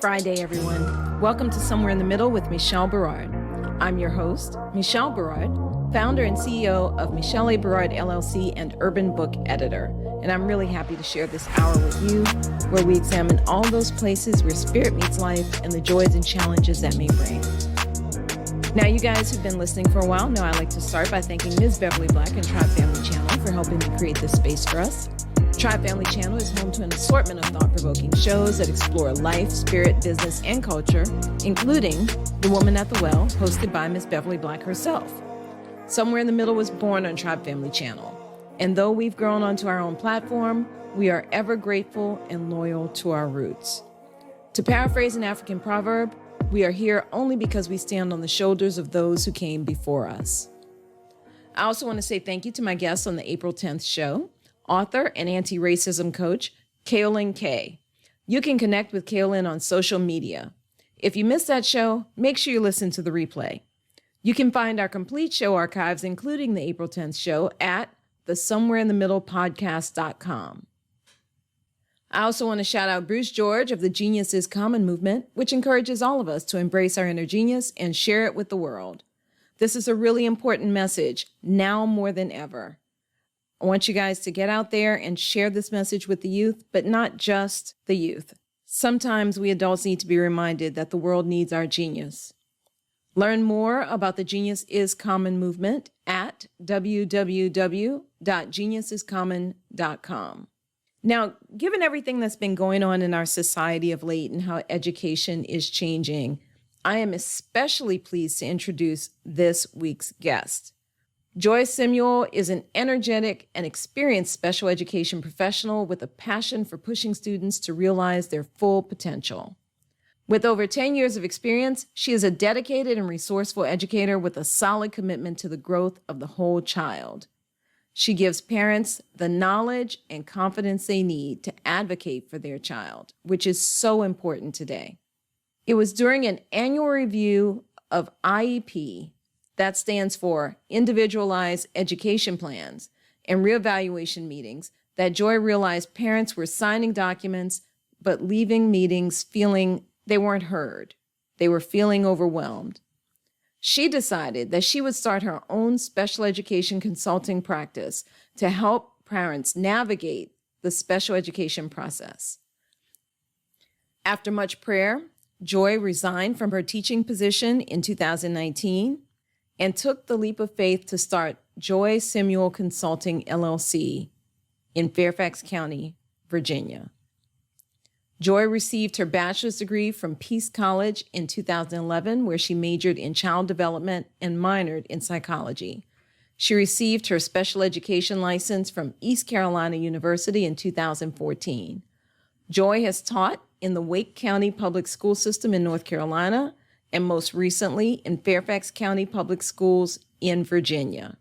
Friday, everyone. Welcome to Somewhere in the Middle with Michelle Berard. I'm your host, Michelle Berard, founder and CEO of Michelle A. Berard LLC and urban book editor. And I'm really happy to share this hour with you, where we examine all those places where spirit meets life and the joys and challenges that may bring. Now, you guys who've been listening for a while know I like to start by thanking Ms. Beverly Black and Tribe Family Channel for helping me create this space for us. Tribe Family Channel is home to an assortment of thought-provoking shows that explore life, spirit, business, and culture, including The Woman at the Well, hosted by Ms. Beverly Black herself. Somewhere in the Middle was born on Tribe Family Channel, and though we've grown onto our own platform, we are ever grateful and loyal to our roots. To paraphrase an African proverb, we are here only because we stand on the shoulders of those who came before us. I also want to say thank you to my guests on the April 10th show, author and anti-racism coach, Kaolin K. You can connect with Kaolin on social media. If you missed that show, make sure you listen to the replay. You can find our complete show archives, including the April 10th show, at the somewhereinthemiddlepodcast.com. I also want to shout out Bruce George of the Genius is Common movement, which encourages all of us to embrace our inner genius and share it with the world. This is a really important message, now more than ever. I want you guys to get out there and share this message with the youth, but not just the youth. Sometimes we adults need to be reminded that the world needs our genius. Learn more about the Genius is Common movement at www.geniusiscommon.com. Now, given everything that's been going on in our society of late and how education is changing, I am especially pleased to introduce this week's guest. Joy Simuel is an energetic and experienced special education professional with a passion for pushing students to realize their full potential. With over 10 years of experience, she is a dedicated and resourceful educator with a solid commitment to the growth of the whole child. She gives parents the knowledge and confidence they need to advocate for their child, which is so important today. It was during an annual review of IEP, that stands for individualized education plans, and reevaluation meetings, that Joy realized parents were signing documents but leaving meetings feeling they weren't heard. They were feeling overwhelmed. She decided that she would start her own special education consulting practice to help parents navigate the special education process. After much prayer, Joy resigned from her teaching position in 2019 and took the leap of faith to start Joy Simuel Consulting LLC in Fairfax County, Virginia. Joy received her bachelor's degree from Peace College in 2011, where she majored in child development and minored in psychology. She received her special education license from East Carolina University in 2014. Joy has taught in the Wake County Public School System in North Carolina, and most recently in Fairfax County Public Schools in Virginia.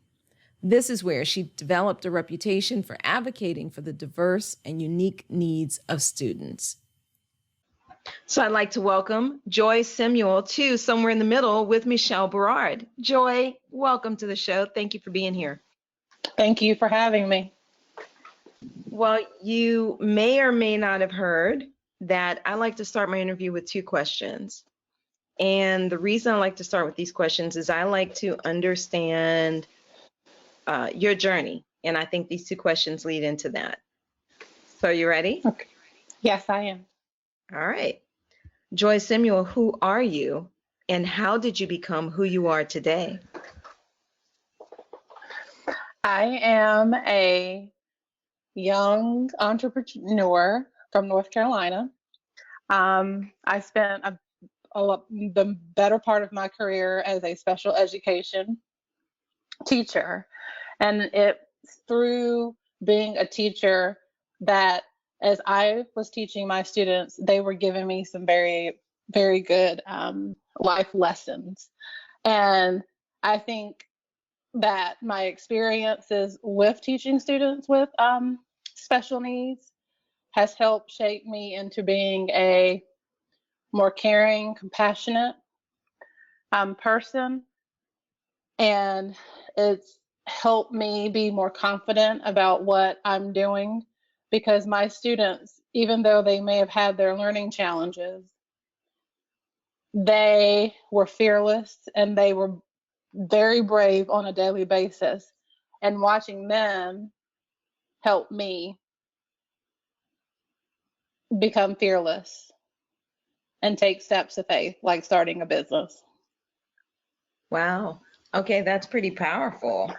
This is where she developed a reputation for advocating for the diverse and unique needs of students. So I'd like to welcome Joy Simuel to Somewhere in the Middle with Michelle Berard. Joy, welcome to the show. Thank you for being here. Thank you for having me. Well, you may or may not have heard that I like to start my interview with two questions. And the reason I like to start with these questions is I like to understand your journey. And I think these two questions lead into that. So you ready? Okay. Yes, I am. All right. Joy Simuel, who are you and how did you become who you are today? I am a young entrepreneur from North Carolina. I spent the better part of my career as a special education teacher. And it's through being a teacher that as I was teaching my students, they were giving me some very, very good life lessons. And I think that my experiences with teaching students with special needs has helped shape me into being a more caring, compassionate person. And it's helped me be more confident about what I'm doing, because my students, even though they may have had their learning challenges, they were fearless and they were very brave on a daily basis. And watching them help me become fearless and take steps of faith, like starting a business. Wow. Okay, that's pretty powerful.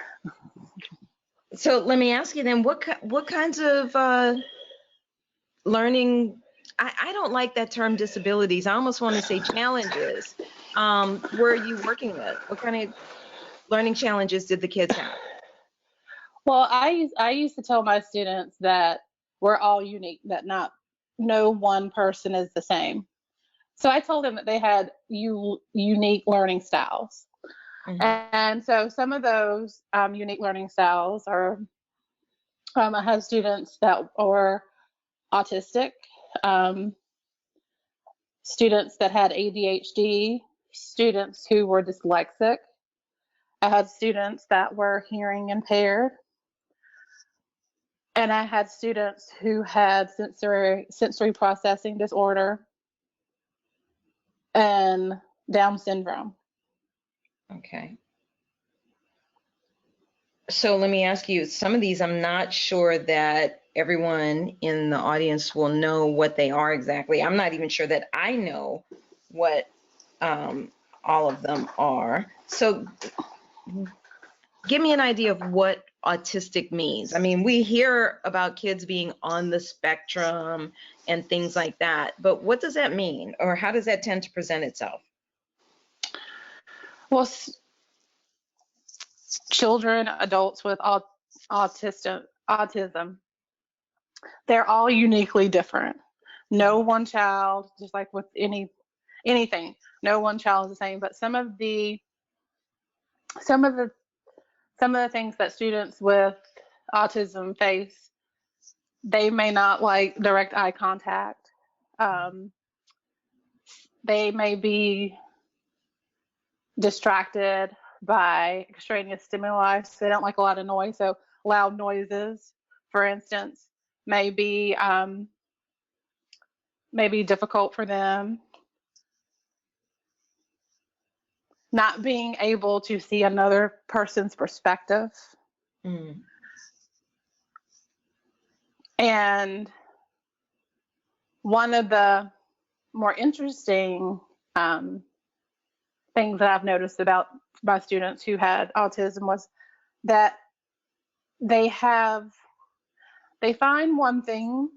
So let me ask you then, what kinds of learning, I don't like that term disabilities. I almost want to say challenges. Were you working with? What kind of learning challenges did the kids have? Well, I used to tell my students that we're all unique, that no one person is the same. So I told them that they had unique learning styles. Mm-hmm. And so some of those unique learning styles are, I have students that are autistic, students that had ADHD, students who were dyslexic. I had students that were hearing impaired. And I had students who had sensory processing disorder and Down syndrome. Okay. So let me ask you, some of these I'm not sure that everyone in the audience will know what they are exactly. I'm not even sure that I know what all of them are. So give me an idea of what autistic means. I mean, we hear about kids being on the spectrum and things like that, but what does that mean, or how does that tend to present itself? Well, children, adults with autism, they're all uniquely different. No one child, just like with anything, no one child is the same. But some of the things that students with autism face, they may not like direct eye contact. They may be distracted by extraneous stimuli. So they don't like a lot of noise. So loud noises, for instance, may be difficult for them. Not being able to see another person's perspective. Mm. And one of the more interesting things that I've noticed about my students who had autism was that they find one thing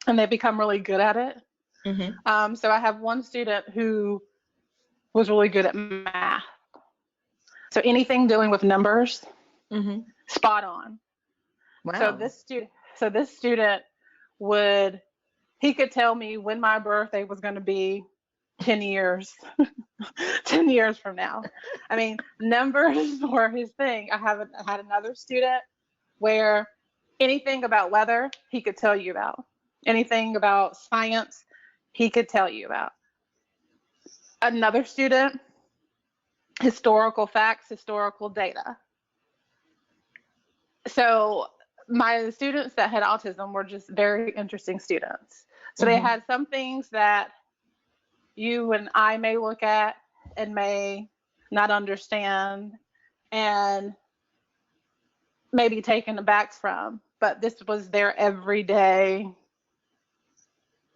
and they become really good at it. Mm-hmm. So I have one student who was really good at math. So anything dealing with numbers, mm-hmm. spot on. Wow. So this student he could tell me when my birthday was going to be 10 years, 10 years from now. I mean, numbers were his thing. I had another student where anything about weather, he could tell you about. Anything about science, he could tell you about. Another student, historical facts, historical data. So my students that had autism were just very interesting students. So mm-hmm. They had some things that you and I may look at and may not understand and maybe taken aback from, but this was their everyday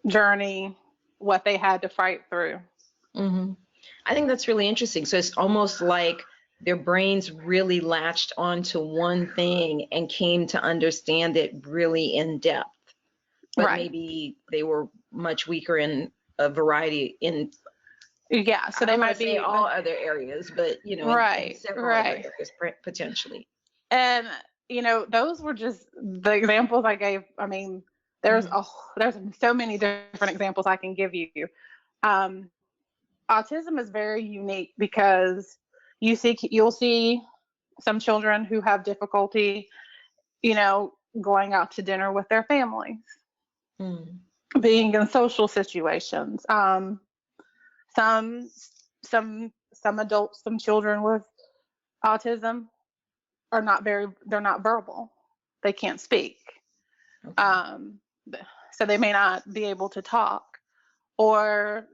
journey, what they had to fight through. Mm-hmm. I think that's really interesting. So it's almost like their brains really latched onto one thing and came to understand it really in depth. But right. Maybe they were much weaker in a variety in. Yeah, so they might be all other areas, but right, in several right. other areas potentially. And those were just the examples I gave. I mean, there's mm-hmm. There's so many different examples I can give you. Autism is very unique because you'll see some children who have difficulty, going out to dinner with their families, being in social situations. Some adults, some children with autism they're not verbal. They can't speak. Okay. So they may not be able to talk, or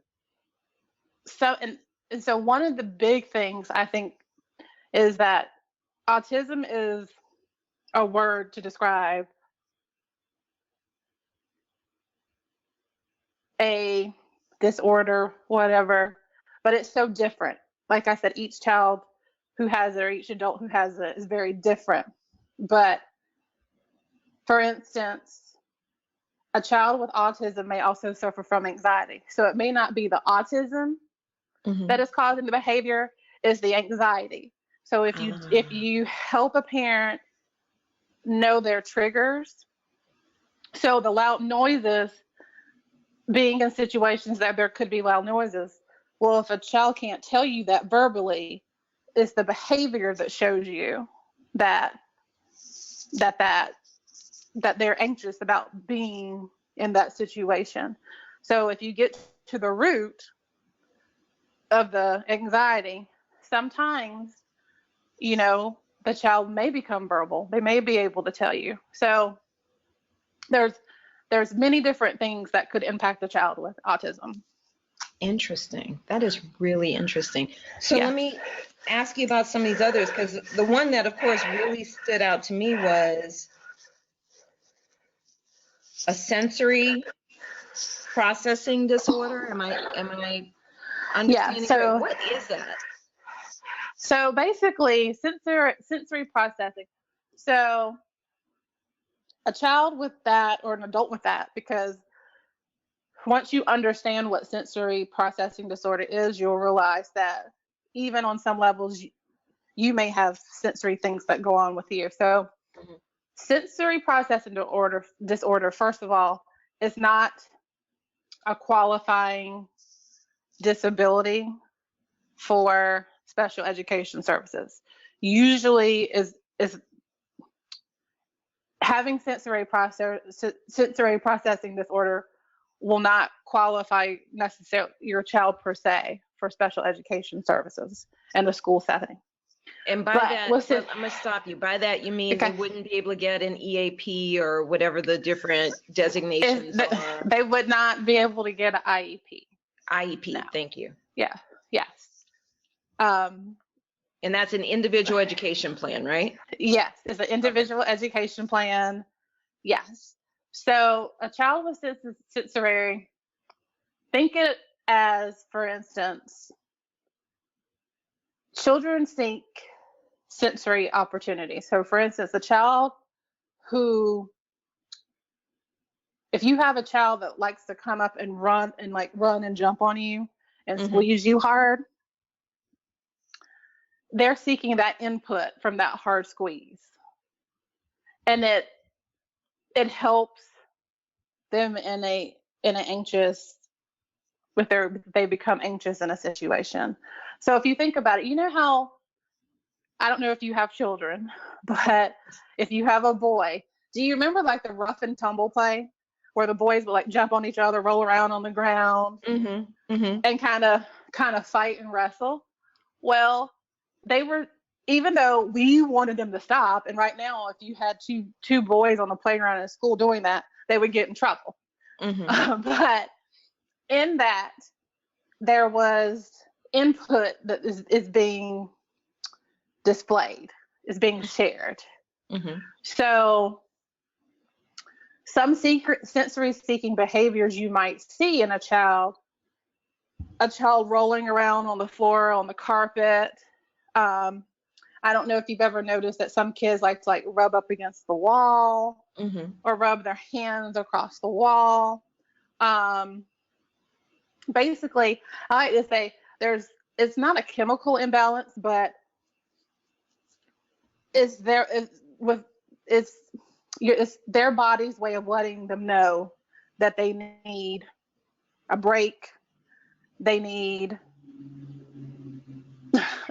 So one of the big things I think is that autism is a word to describe a disorder, whatever, but it's so different. Like I said, each child who has it or each adult who has it is very different. But for instance, a child with autism may also suffer from anxiety. So it may not be the autism that is causing the behavior, it's the anxiety. So if you help a parent know their triggers, so the loud noises, being in situations that there could be loud noises. Well, if a child can't tell you that verbally, it's the behavior that shows you that they're anxious about being in that situation. So if you get to the root of the anxiety, sometimes, the child may become verbal. They may be able to tell you. So there's many different things that could impact a child with autism. Interesting. That is really interesting. So Yeah. Let me ask you about some of these others, because the one that, of course, really stood out to me was a sensory processing disorder. Am I understanding? So what is that? So basically, sensory processing. So a child with that or an adult with that, because once you understand what sensory processing disorder is, you'll realize that even on some levels, you may have sensory things that go on with you. So sensory processing disorder, first of all, is not a qualifying disability for special education services. Usually is having sensory processing disorder will not qualify necessarily your child per se for special education services in a school setting. And by that, I'm going to stop you. By that, you mean they wouldn't be able to get an EAP or whatever the different designations are? They would not be able to get an IEP. IEP, No. Thank you. Yeah, yes. And that's an individual education plan, right? Yes, it's an individual education plan. Yes. So a child with sensory, think it as, for instance, children seek sensory opportunities. So for instance, a child if you have a child that likes to come up and run and jump on you and squeeze you hard, they're seeking that input from that hard squeeze. And it helps them in an anxious, they become anxious in a situation. So if you think about it, how, I don't know if you have children, but if you have a boy, do you remember like the rough and tumble play where the boys would like jump on each other, roll around on the ground and kind of fight and wrestle? Well, even though we wanted them to stop, and right now if you had two boys on the playground in school doing that, they would get in trouble. But in that, there was input that is being displayed, is being shared. So some sensory seeking behaviors you might see in a child rolling around on the floor, on the carpet. I don't know if you've ever noticed that some kids like to rub up against the wall or rub their hands across the wall. Basically, I like to say it's not a chemical imbalance, but it's their body's way of letting them know that they need a break. They need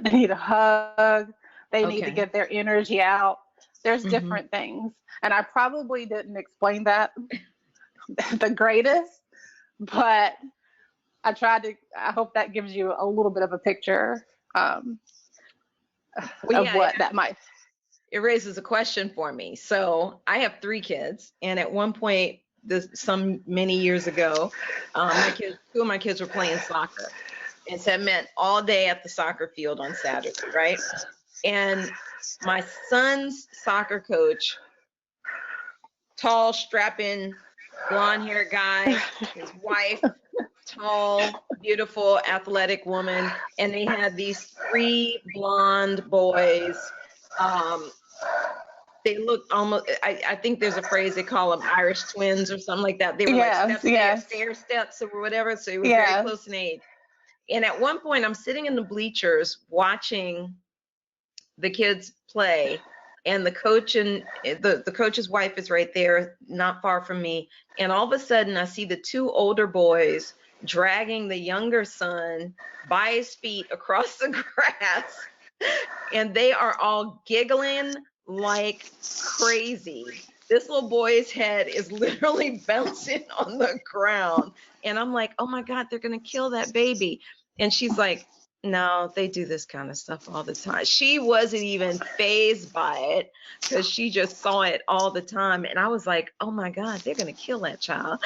a hug. They need to get their energy out. There's different things. And I probably didn't explain that the greatest, but I hope that gives you a little bit of a picture of what that might. It raises a question for me. So I have 3 kids, and at one point, many years ago, 2 of my kids were playing soccer. And so it meant all day at the soccer field on Saturday, right? And my son's soccer coach, tall, strapping, blonde-haired guy, his wife, tall, beautiful, athletic woman, and they had these 3 blonde boys. They looked almost, I think there's a phrase they call them Irish twins or something like that. They were like stair steps or whatever, so it was very close in age. And at one point, I'm sitting in the bleachers watching the kids play, and the coach and the coach's wife is right there, not far from me. And all of a sudden, I see the 2 older boys dragging the younger son by his feet across the grass, and they are all giggling like crazy. This little boy's head is literally bouncing on the ground. And I'm like, oh my God, they're going to kill that baby. And she's like, no, they do this kind of stuff all the time. She wasn't even fazed by it because she just saw it all the time. And I was like, oh my God, they're going to kill that child.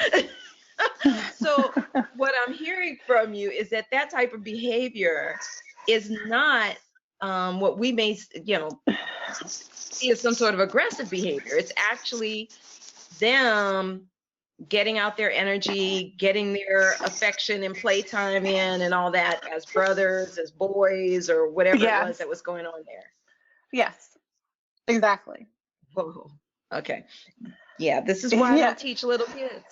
So what I'm hearing from you is that that type of behavior is not what we may, see as some sort of aggressive behavior. It's actually them getting out their energy, getting their affection and playtime in and all that as brothers, as boys, or whatever it was that was going on there. Yes, exactly. Whoa. Okay. Yeah, this is why I don't teach little kids.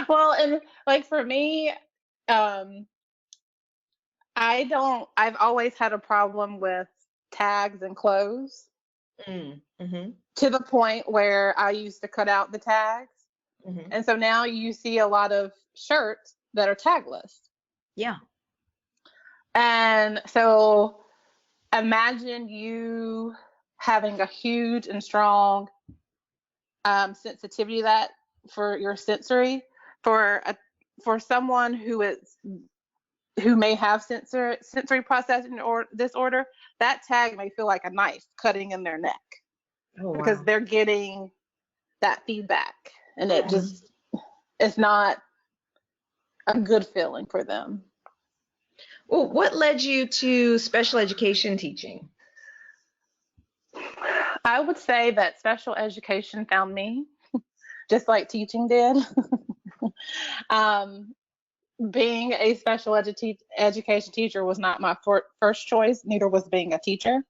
Well, and like for me, I've always had a problem with tags and clothes. Mm-hmm. To the point where I used to cut out the tags. Mm-hmm. And so now you see a lot of shirts that are tagless. Yeah. And so imagine you having a huge and strong sensitivity that for your sensory, for someone who may have sensory processing or disorder, that tag may feel like a knife cutting in their neck. Oh, because wow. They're getting that feedback, and it's not a good feeling for them. Well, what led you to special education teaching? I would say that special education found me, just like teaching did. Being a special education teacher was not my first choice, neither was being a teacher.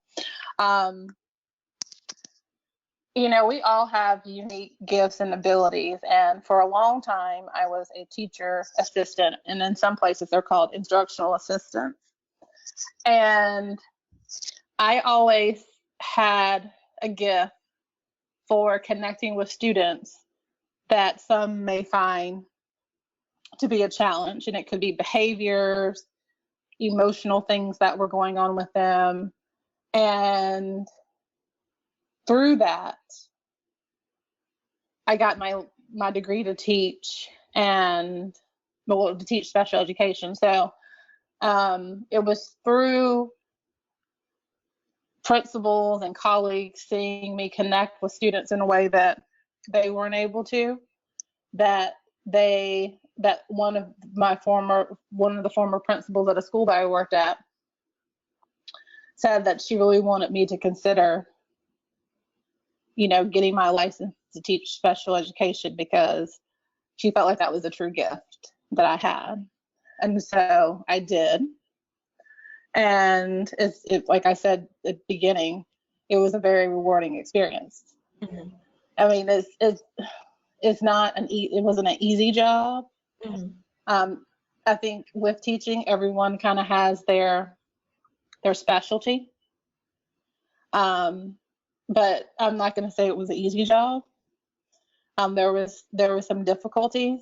We all have unique gifts and abilities, and for a long time I was a teacher assistant, and in some places they're called instructional assistants. And I always had a gift for connecting with students that some may find to be a challenge, and it could be behaviors, emotional things that were going on with them. And through that, I got my degree to teach to teach special education. So it was through principals and colleagues seeing me connect with students in a way that they weren't able to, that one of the former principals at a school that I worked at said that she really wanted me to consider, getting my license to teach special education, because she felt like that was a true gift that I had. And so I did. And it's like I said at the beginning, it was a very rewarding experience. Mm-hmm. I mean, it wasn't an easy job. Mm-hmm. I think with teaching, everyone kind of has their specialty. But I'm not going to say it was an easy job. There was some difficulties,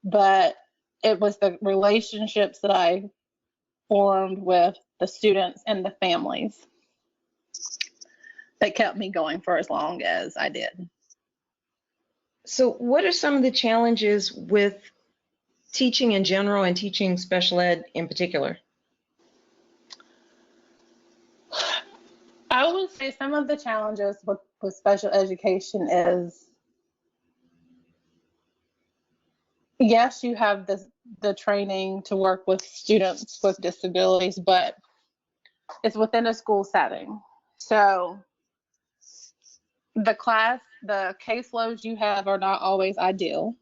but it was the relationships that I formed with the students and the families that kept me going for as long as I did. So what are some of the challenges with teaching in general and teaching special ed in particular? I would say some of the challenges with special education is, yes, you have the training to work with students with disabilities, but it's within a school setting. So the caseloads you have are not always ideal.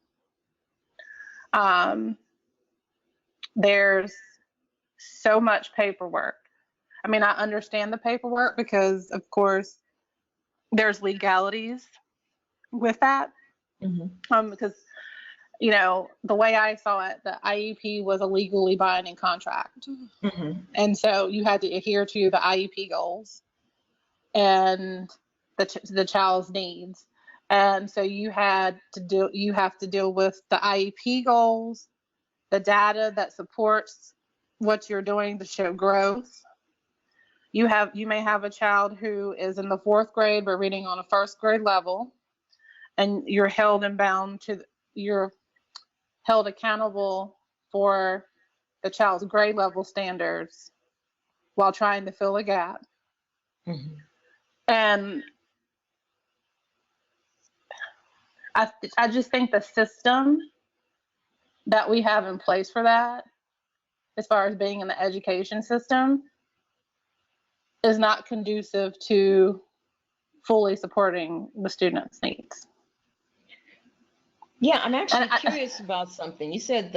There's so much paperwork. I mean, I understand the paperwork because, of course, there's legalities with that. Because, you know, the way I saw it, the IEP was a legally binding contract. And so you had to adhere to the IEP goals and the child's needs. And so you have to deal with the IEP goals, the data that supports what you're doing to show growth. You may have a child who is in the 4th grade but reading on a 1st grade level, and you're held accountable for the child's grade level standards while trying to fill a gap. And I just think the system that we have in place for that, as far as being in the education system, is not conducive to fully supporting the students' needs. Yeah, I'm actually curious about something. You said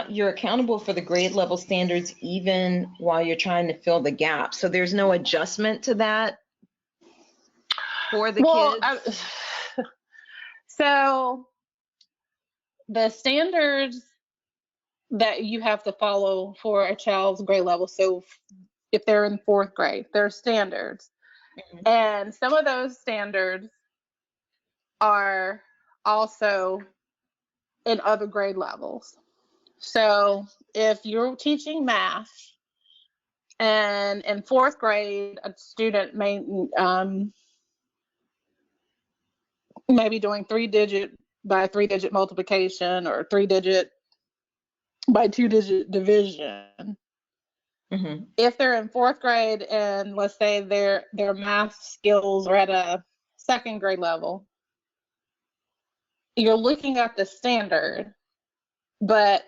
you're accountable for the grade level standards even while you're trying to fill the gap. So there's no adjustment to that for the kids? So the standards that you have to follow for a child's grade level. So if they're in 4th grade, there are standards. And some of those standards are also in other grade levels. So if you're teaching math and in 4th grade, a student may be doing 3-digit by 3-digit multiplication or 3-digit by 2-digit division. If they're in 4th grade and let's say their math skills are at a 2nd grade level, you're looking at the standard, but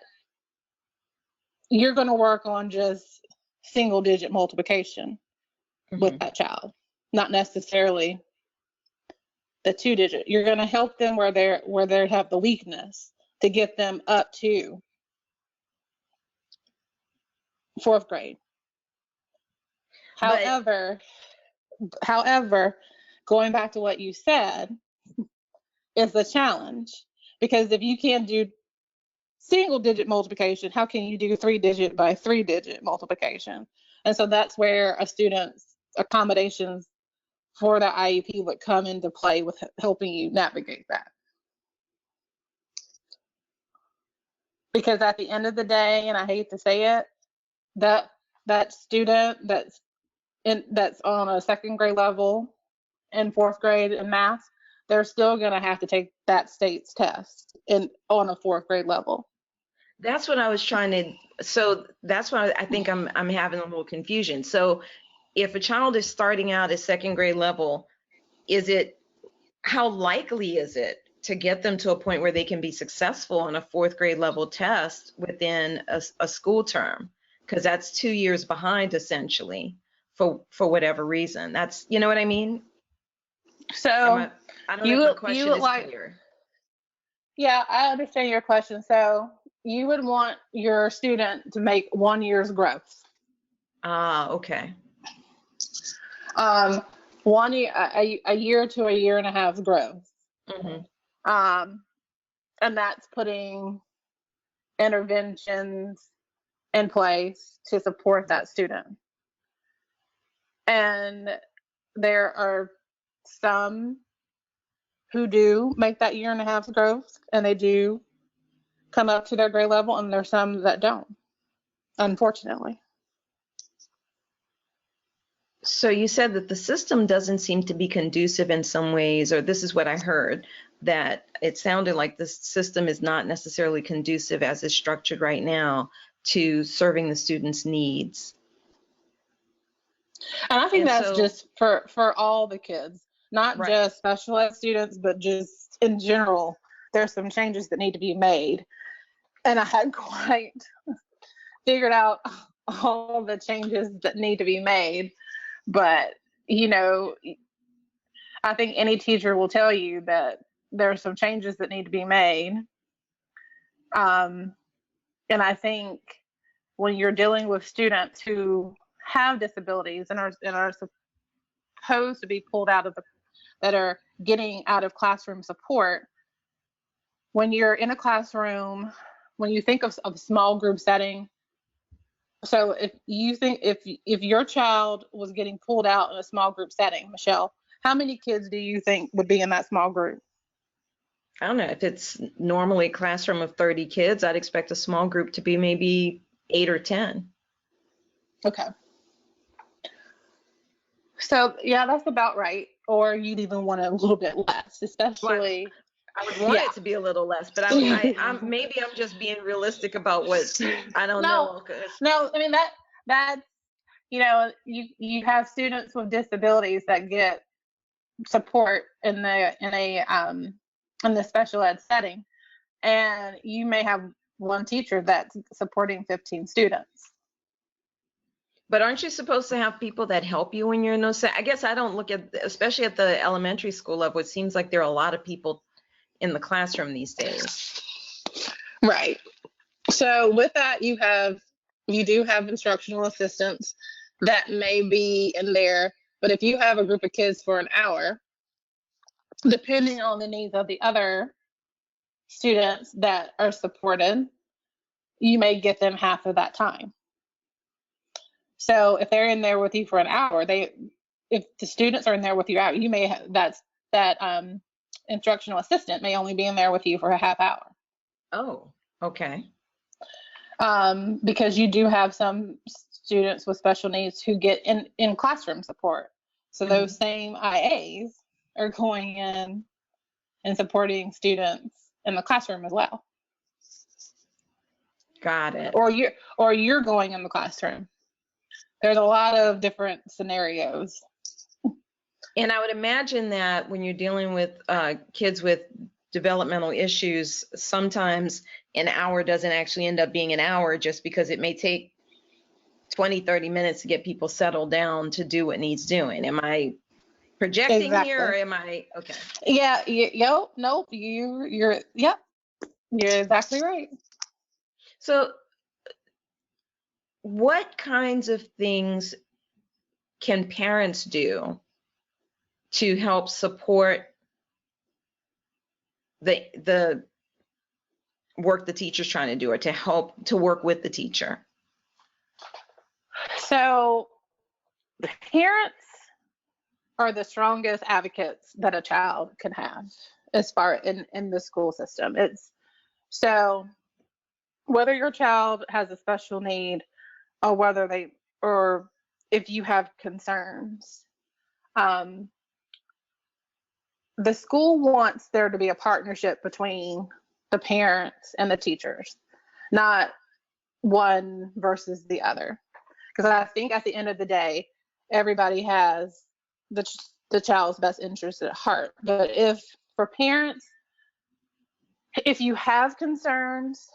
you're going to work on just single-digit multiplication with that child, not necessarily the 2-digit. You're going to help them where they have the weakness to get them up to 4th grade. However, going back to what you said, is the challenge, because if you can't do single-digit multiplication, how can you do 3-digit by 3-digit multiplication? And so that's where a student's accommodations for the IEP would come into play with helping you navigate that. Because at the end of the day, and I hate to say it, that student that's on a 2nd grade level in 4th grade in math, they're still going to have to take that state's test on a 4th grade level. That's what I was trying to. So that's why I think I'm having a little confusion. So if a child is starting out at 2nd grade level, how likely is it to get them to a point where they can be successful on a 4th grade level test within a school term? Because that's 2 years behind, essentially, for whatever reason. That's, you know what I mean? So I don't know if my question is clear. Yeah, I understand your question. So you would want your student to make 1 year's growth. Okay. 1 year, a year to a year and a half growth. And that's putting interventions in place to support that student. And there are some who do make that year and a half growth, and they do come up to their grade level, and there's some that don't, unfortunately. So you said that the system doesn't seem to be conducive in some ways, or this is what I heard, that it sounded like the system is not necessarily conducive as it's structured right now to serving the students' needs. And I think that's just for all the kids, not just special ed students, but just in general, there's some changes that need to be made. and I hadn't quite figured out all the changes that need to be made. But, I think any teacher will tell you that there are some changes that need to be made. And I think when you're dealing with students who have disabilities and are supposed to be pulled out of that are getting out of classroom support, when you're in a classroom, when you think of a small group setting, so if you think if your child was getting pulled out in a small group setting, Michelle, how many kids do you think would be in that small group? I don't know. If it's normally a classroom of 30 kids, I'd expect a small group to be maybe 8 or 10. Okay. So yeah, that's about right. Or you'd even want a little bit less, especially. I would want it to be a little less, but I'm maybe I'm just being realistic about what I don't know. No, I mean that's you have students with disabilities that get support in the special ed setting, and you may have one teacher that's supporting 15 students. But aren't you supposed to have people that help you when you're in those? I guess I don't look at, especially at the elementary school level, it seems like there are a lot of people in the classroom these days. Right. So with that, you do have instructional assistants that may be in there, but if you have a group of kids for an hour, depending on the needs of the other students that are supported, you may get them half of that time. So if they're in there with you for an hour, if the students are in there with you out, you may that instructional assistant may only be in there with you for a half hour. Oh, okay. Because you do have some students with special needs who get in classroom support. So those same IAs are going in and supporting students in the classroom as well. Got it. Or you're going in the classroom. There's a lot of different scenarios. And I would imagine that when you're dealing with kids with developmental issues, sometimes an hour doesn't actually end up being an hour just because it may take 20, 30 minutes to get people settled down to do what needs doing. Am I projecting here or am I okay? Yeah, nope, you're exactly right. So what kinds of things can parents do to help support the work the teacher's trying to do, or to help to work with the teacher? So the parents are the strongest advocates that a child can have as far in the school system. It's so whether your child has a special need or if you have concerns, the school wants there to be a partnership between the parents and the teachers, not one versus the other. Because I think at the end of the day, everybody has the child's best interest at heart. But for parents, if you have concerns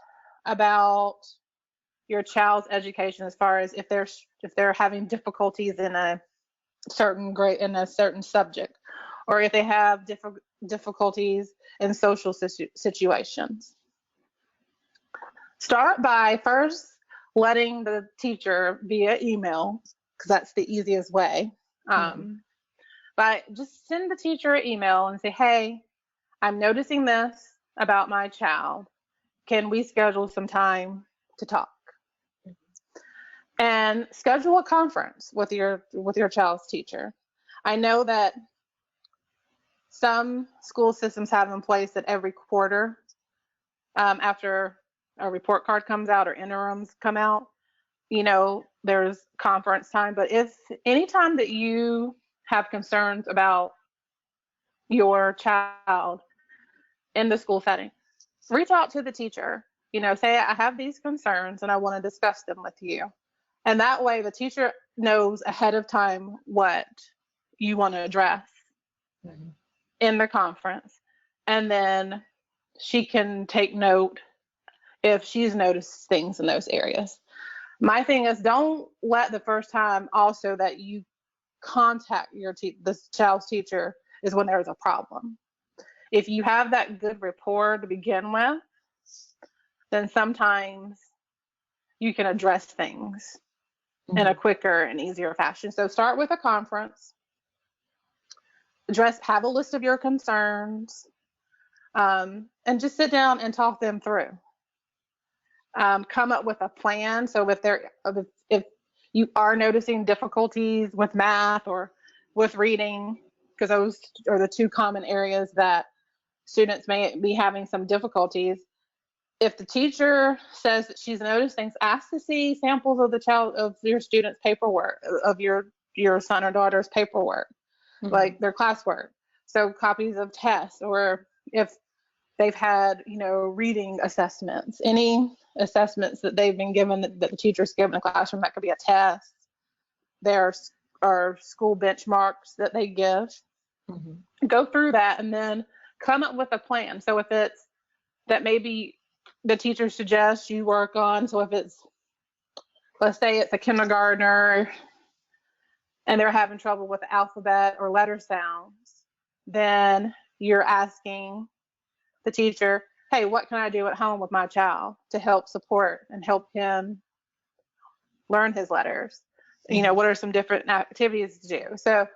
about your child's education, as far as if they're having difficulties in a certain grade in a certain subject, or if they have difficulties in social situations, start by first letting the teacher via email, because that's the easiest way. But just send the teacher an email and say, hey, I'm noticing this about my child. Can we schedule some time to talk? And schedule a conference with your child's teacher. I know that some school systems have in place that every quarter, after a report card comes out or interims come out, there's conference time. But if anytime that you have concerns about your child in the school setting, reach out to the teacher. Say, I have these concerns and I want to discuss them with you. And that way the teacher knows ahead of time what you want to address in the conference. And then she can take note, if she's noticed things in those areas. My thing is, don't let the first time also that you contact this child's teacher is when there's a problem. If you have that good rapport to begin with, then sometimes you can address things in a quicker and easier fashion. So start with a conference, have a list of your concerns, and just sit down and talk them through. Come up with a plan. So if you are noticing difficulties with math or with reading, because those are the two common areas that students may be having some difficulties. If the teacher says that she's noticed things, ask to see samples of your student's paperwork, of your son or daughter's paperwork, like their classwork. So copies of tests, or if they've had, reading assessments, any assessments that they've been given that the teacher's given in the classroom, that could be a test. There are school benchmarks that they give. Go through that and then come up with a plan. So if it's that maybe the teacher suggests you work on, so if it's, let's say it's a kindergartner and they're having trouble with the alphabet or letter sounds, then you're asking the teacher, hey, what can I do at home with my child to help support and help him learn his letters? What are some different activities to do? So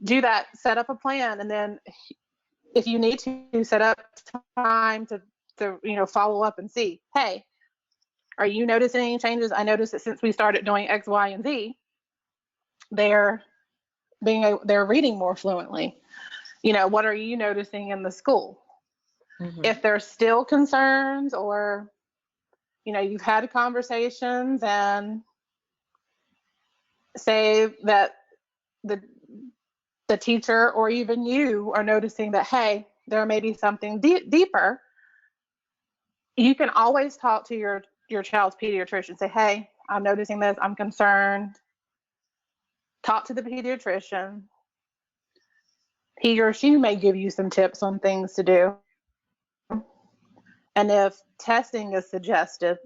do that, set up a plan, and then if you need to, set up time to follow up and see, hey, are you noticing any changes? I noticed that since we started doing X, Y, and Z, they're reading more fluently. What are you noticing in the school? If there's still concerns, or you've had conversations and say that the teacher or even you are noticing that, hey, there may be something deeper, you can always talk to your child's pediatrician. Say, hey, I'm noticing this, I'm concerned. Talk to the pediatrician. He or she may give you some tips on things to do. And if testing is suggested,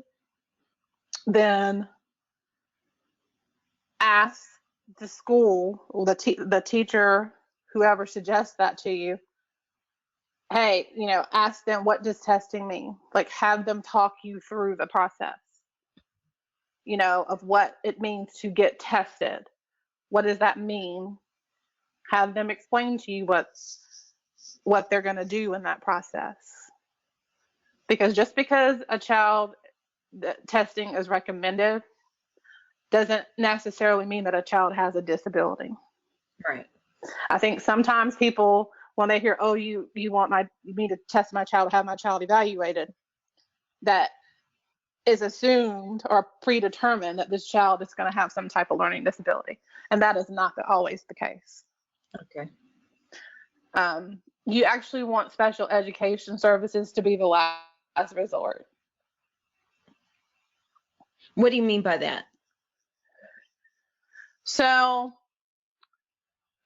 then ask the school, or the teacher, whoever suggests that to you, hey, ask them, what does testing mean? Like, have them talk you through the process, of what it means to get tested. What does that mean? Have them explain to you what they're going to do in that process. Because just because a child testing is recommended doesn't necessarily mean that a child has a disability. Right. I think sometimes people, when they hear, oh, you want me to test my child, have my child evaluated, that is assumed or predetermined that this child is going to have some type of learning disability. And that is not always the case. Okay. You actually want special education services to be the last resort. What do you mean by that? So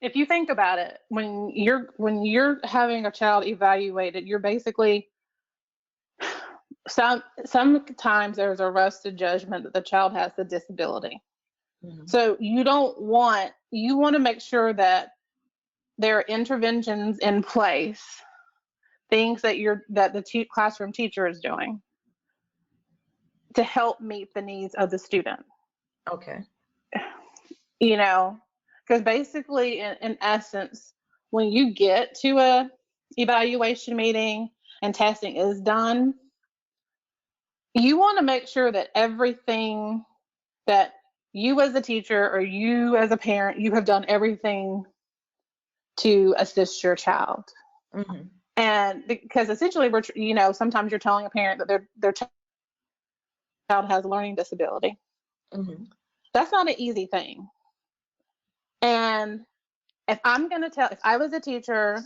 if you think about it, when you're having a child evaluated, you're basically, sometimes there's a arrested judgment that the child has a disability. So you want to make sure that there are interventions in place, things that the classroom teacher is doing to help meet the needs of the student. Okay. Because basically, in essence, when you get to a evaluation meeting and testing is done, you want to make sure that everything that you as a teacher or you as a parent, you have done everything to assist your child. And because essentially sometimes you're telling a parent that their child has a learning disability. That's not an easy thing. And if I was a teacher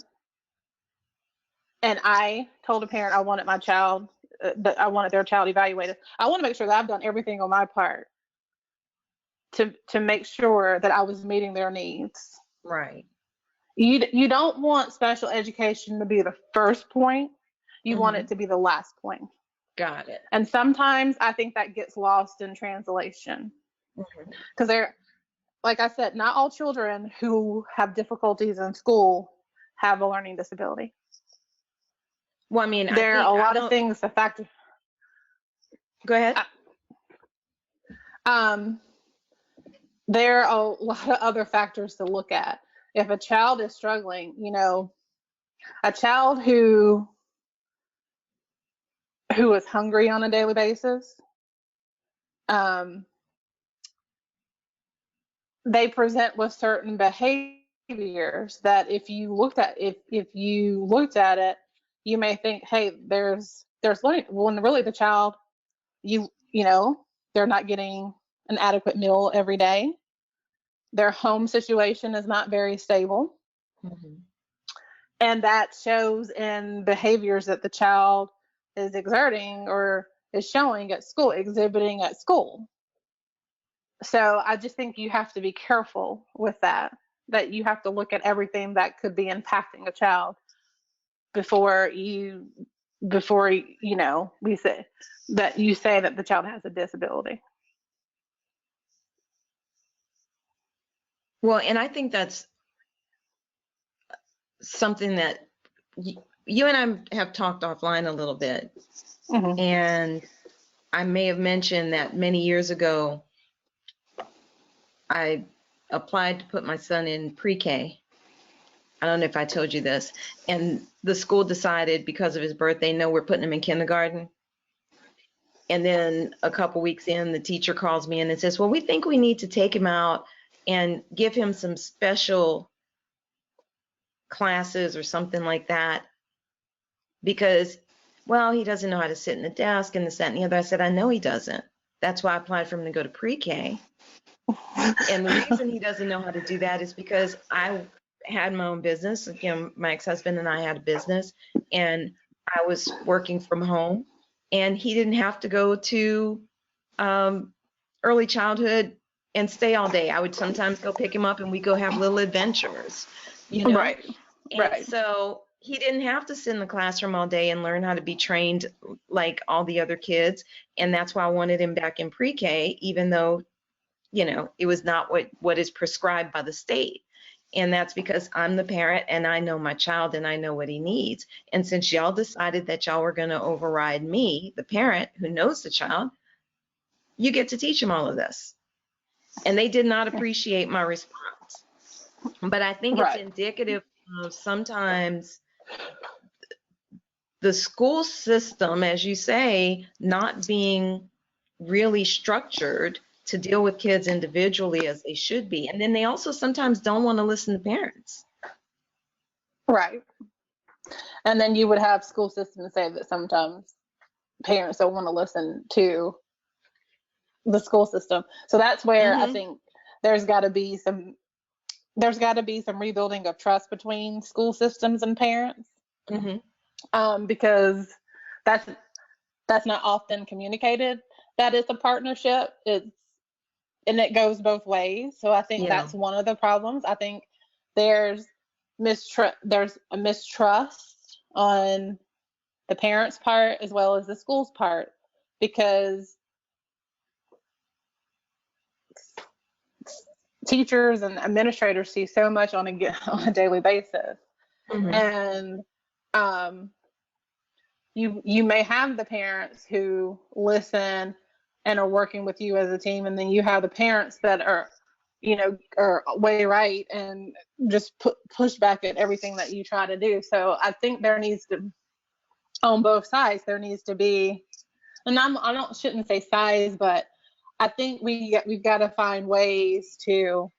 and I told a parent I wanted my child, that I wanted their child evaluated, I want to make sure that I've done everything on my part to make sure that I was meeting their needs. Right. You don't want special education to be the first point. You want it to be the last point. Got it. And sometimes I think that gets lost in translation because like I said, not all children who have difficulties in school have a learning disability. Well, I mean, There are a lot of things that factor. Go ahead. There are a lot of other factors to look at. If a child is struggling, a child who is hungry on a daily basis, they present with certain behaviors that if you looked at it, you may think, hey, there's learning. When really the child, they're not getting an adequate meal every day. Their home situation is not very stable. And that shows in behaviors that the child is exerting or is showing at school, exhibiting at school. So I just think you have to be careful with that you have to look at everything that could be impacting a child before you say that the child has a disability. Well, and I think that's something that you and I have talked offline a little bit. And I may have mentioned that many years ago, I applied to put my son in pre-K. I don't know if I told you this. And the school decided because of his birthday, no, we're putting him in kindergarten. And then a couple weeks in, the teacher calls me in and says, well, we think we need to take him out and give him some special classes or something like that because, well, he doesn't know how to sit in the desk and this, that, and the other. I said, I know he doesn't. That's why I applied for him to go to pre-K. And the reason he doesn't know how to do that is because I had my own business. My ex-husband and I had a business, and I was working from home, and he didn't have to go to early childhood and stay all day. I would sometimes go pick him up, and we go have little adventures, Right. And so he didn't have to sit in the classroom all day and learn how to be trained like all the other kids. And that's why I wanted him back in pre-K, even though, it was not what is prescribed by the state. And that's because I'm the parent and I know my child and I know what he needs. And since y'all decided that y'all were going to override me, the parent who knows the child, you get to teach him all of this. And they did not appreciate my response. But I think it's indicative of sometimes the school system, as you say, not being really structured to deal with kids individually as they should be. And then they also sometimes don't want to listen to parents. Right. And then you would have school systems say that sometimes parents don't want to listen to the school system. So that's where I think there's got to be some rebuilding of trust between school systems and parents. Because that's not often communicated. That it's a partnership. And it goes both ways. So I think that's one of the problems. I think there's a mistrust on the parents' part as well as the school's part, because teachers and administrators see so much on a daily basis. And you may have the parents who listen and are working with you as a team, and then you have the parents that are way right and just push back at everything that you try to do. So I think there needs to, on both sides, there needs to be, and shouldn't say size, but I think we've got to find ways to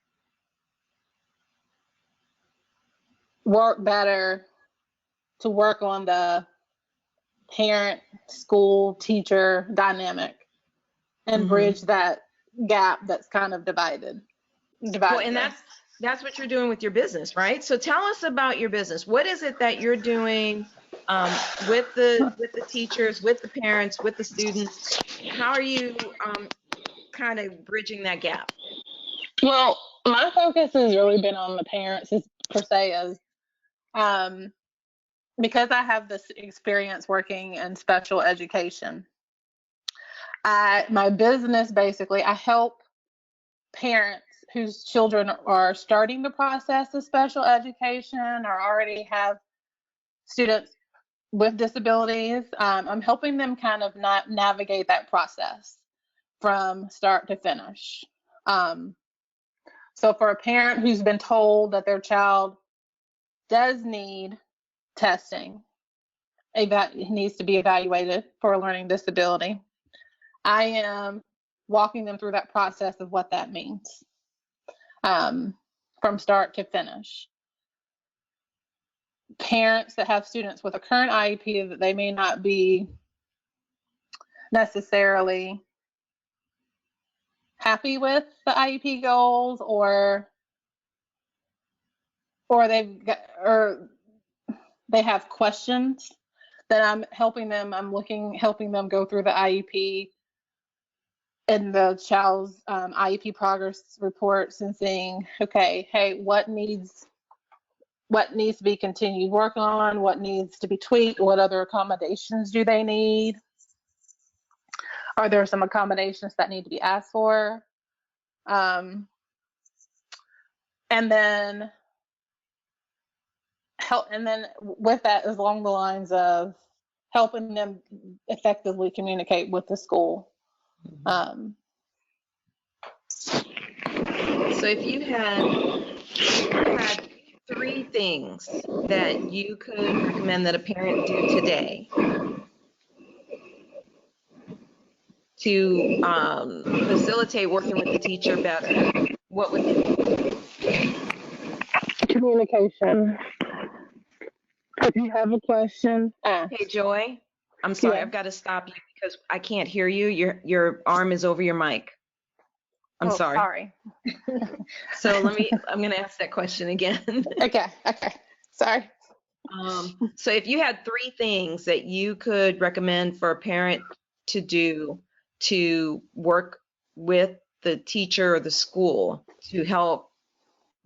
work better, to work on the parent, school, teacher dynamic and bridge that gap that's kind of divided. Well, and that's what you're doing with your business, right? So tell us about your business. What is it that you're doing with the teachers, with the parents, with the students? How are you kind of bridging that gap? Well, my focus has really been on the parents per se, as because I have this experience working in special education, my business, basically, I help parents whose children are starting the process of special education or already have students with disabilities. I'm helping them kind of navigate that process from start to finish. So for a parent who's been told that their child does need testing, needs to be evaluated for a learning disability, I am walking them through that process of what that means, from start to finish. Parents that have students with a current IEP that they may not be necessarily happy with the IEP goals, or they have questions that I'm helping them. helping them go through the IEP and the child's IEP progress reports and seeing, okay, hey, what needs to be continued work on, what needs to be tweaked, what other accommodations do they need? Are there some accommodations that need to be asked for? And then with that is along the lines of helping them effectively communicate with the school. So if you had 3 things that you could recommend that a parent do today to facilitate working with the teacher better, what would they be? Communication. If you have a question, ask. Hey, Joy, I'm sorry, Yeah. I've got to stop you because I can't hear you. Your arm is over your mic. I'm sorry. So I'm going to ask that question again. Okay. Sorry. So if you had 3 things that you could recommend for a parent to do to work with the teacher or the school to help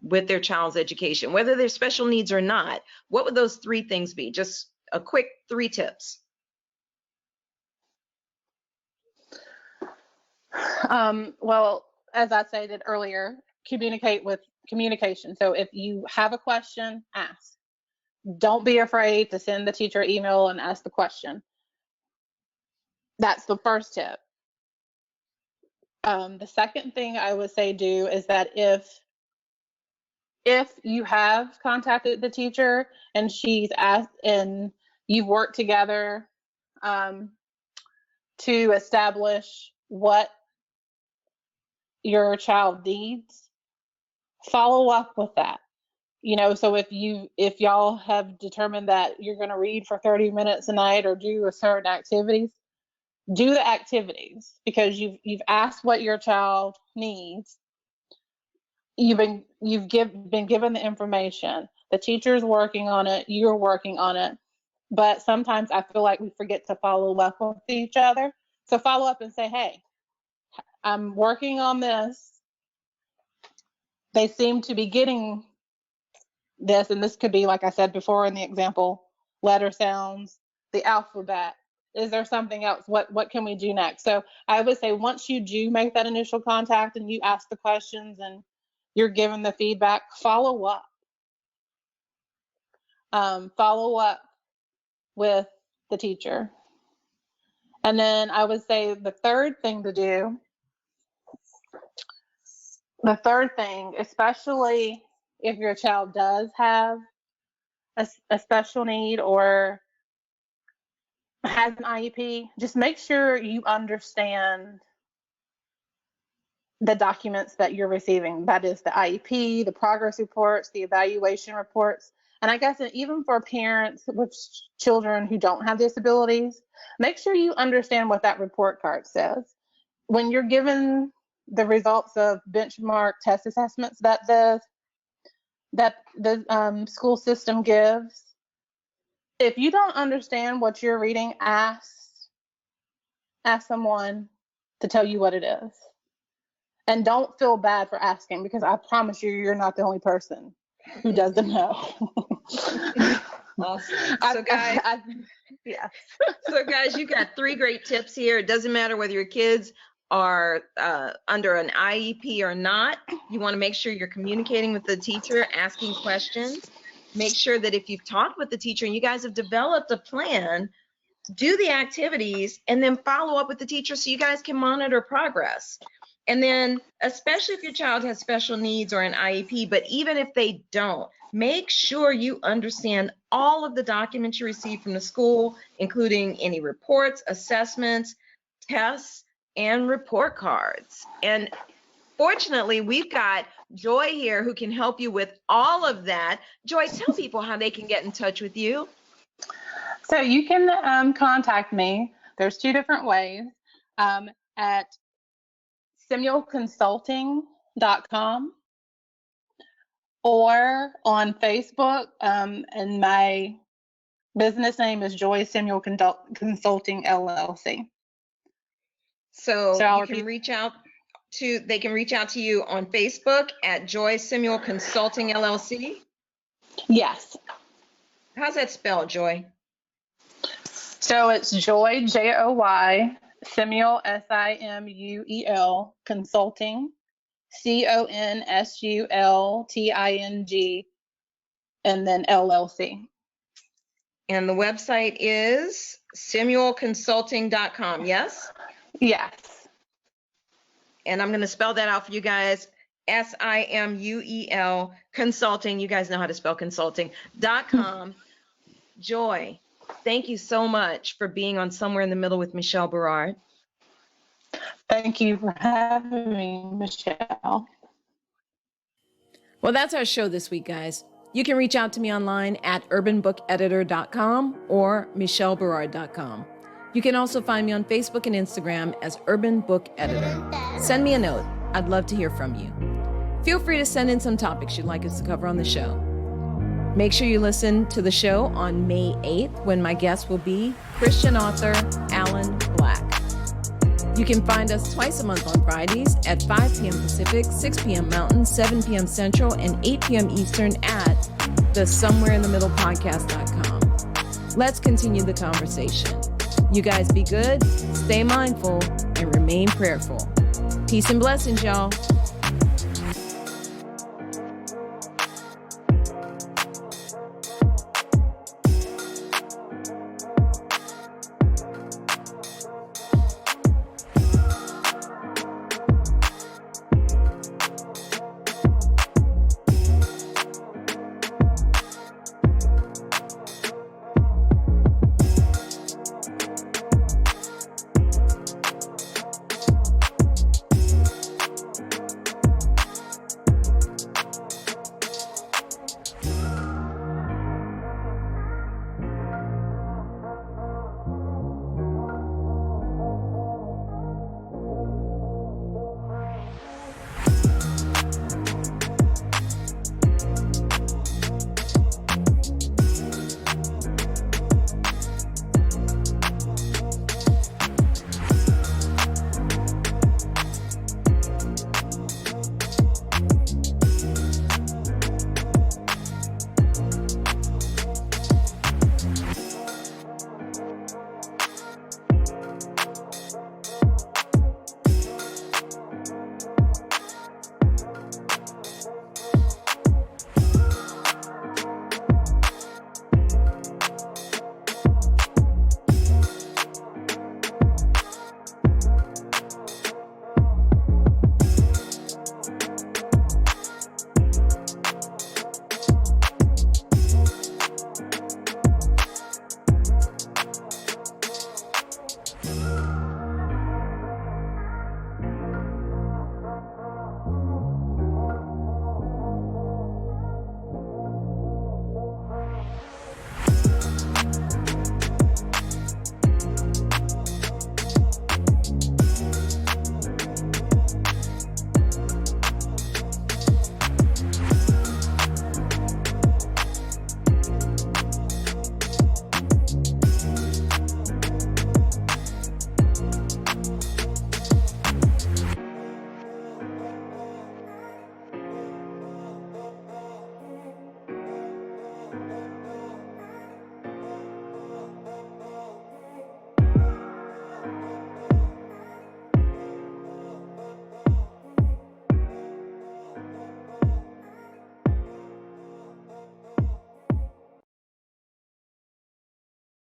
with their child's education, whether they're special needs or not, what would those 3 things be? Just a quick 3 tips. Well, as I stated earlier, communication. So if you have a question, ask. Don't be afraid to send the teacher an email and ask the question. That's the first tip. The second thing I would say do is that if you have contacted the teacher and she's asked and you've worked together to establish what your child needs, follow up with that. So if y'all have determined that you're going to read for 30 minutes a night or do a certain activities, do the activities, because you've asked what your child needs. You've been given the information. The teacher's working on it. You're working on it. But sometimes I feel like we forget to follow up with each other. So follow up and say, hey, I'm working on this. They seem to be getting this, and this could be, like I said before in the example, letter sounds, the alphabet. Is there something else? What can we do next? So I would say once you do make that initial contact and you ask the questions and you're given the feedback, follow up. Follow up with the teacher. And then I would say the third thing, especially if your child does have a special need or has an IEP, just make sure you understand the documents that you're receiving. That is the IEP, the progress reports, the evaluation reports. And I guess even for parents with children who don't have disabilities, make sure you understand what that report card says. When you're given the results of benchmark test assessments that the school system gives, if you don't understand what you're reading, ask someone to tell you what it is. And don't feel bad for asking, because I promise you're not the only person who doesn't know. Awesome. So guys, Yes. so guys, you got 3 great tips here. It doesn't matter whether your kids are under an IEP or not. You want to make sure you're communicating with the teacher, asking questions. Make sure that if you've talked with the teacher and you guys have developed a plan, do the activities and then follow up with the teacher so you guys can monitor progress. And then, especially if your child has special needs or an IEP, but even if they don't, make sure you understand all of the documents you receive from the school, including any reports, assessments, tests, and report cards. And fortunately, we've got Joy here who can help you with all of that. Joy, tell people how they can get in touch with you. So you can contact me. There's 2 different ways at simuelconsulting.com or on Facebook. And my business name is Joy Simuel Consulting LLC. So you can reach out to, they can reach out to you on Facebook at Joy Simuel Consulting LLC. Yes. How's that spelled, Joy? So it's Joy, Joy, Simuel, Simuel, Consulting, Consulting, and then LLC. And the website is simuelconsulting.com, yes? Yes. And I'm going to spell that out for you guys. Simuel Consulting. You guys know how to spell consulting.com. Joy, thank you so much for being on Somewhere in the Middle with Michelle Berard. Thank you for having me, Michelle. Well, that's our show this week, guys. You can reach out to me online at urbanbookeditor.com or michelleberard.com. You can also find me on Facebook and Instagram as Urban Book Editor. Send me a note. I'd love to hear from you. Feel free to send in some topics you'd like us to cover on the show. Make sure you listen to the show on May 8th when my guest will be Christian author Alan Black. You can find us twice a month on Fridays at 5 p.m. Pacific, 6 p.m. Mountain, 7 p.m. Central, and 8 p.m. Eastern at the somewhereinthemiddlepodcast.com. Let's continue the conversation. You guys be good, stay mindful, and remain prayerful. Peace and blessings, y'all.